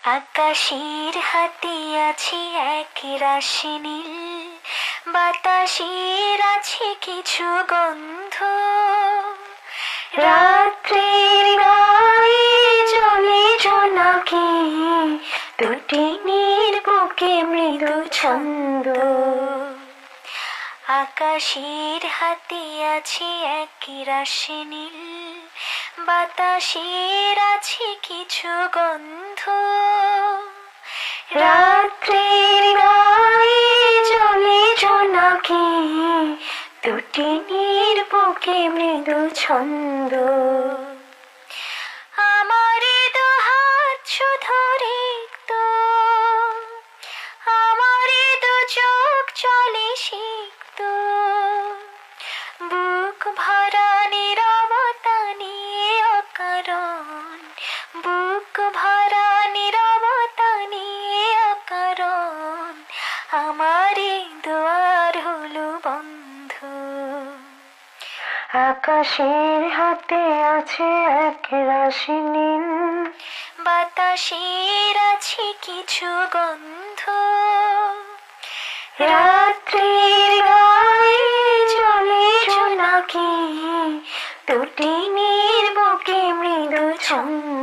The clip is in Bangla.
আকাশের হাতে আছে এক রাশি নীল, বাতাসের আছে কিছু গন্ধ। রাত্রির গায়ে জলে জোনাকি, দুটি নীর বুকে মৃদু ছন্দ। আকাশের হাতে আছে এক রাশি নীল, বাতাসের আছে কিছু গন্ধ। রাত্রির গায়ে জলে জোনাকি, দুটি নীর বুকে মৃদু ছন্দ। আমার দু হাত ধরে তো, আমার দু চোখ চলে শিখত, বুক ভরা নীরবতা নিয়ে অকারণ, বুক ভরা নীরবতা নিয়ে অকারণ। আমার দুয়ার হলো বন্ধ। আকাশের হাতে আছে এক রাশি নীল, বাতাসের আছে কিছু গন্ধ। রাত্রির গায়ে জলে জোনাকি, দুটি নীর বুকে মৃদু ছন্দ।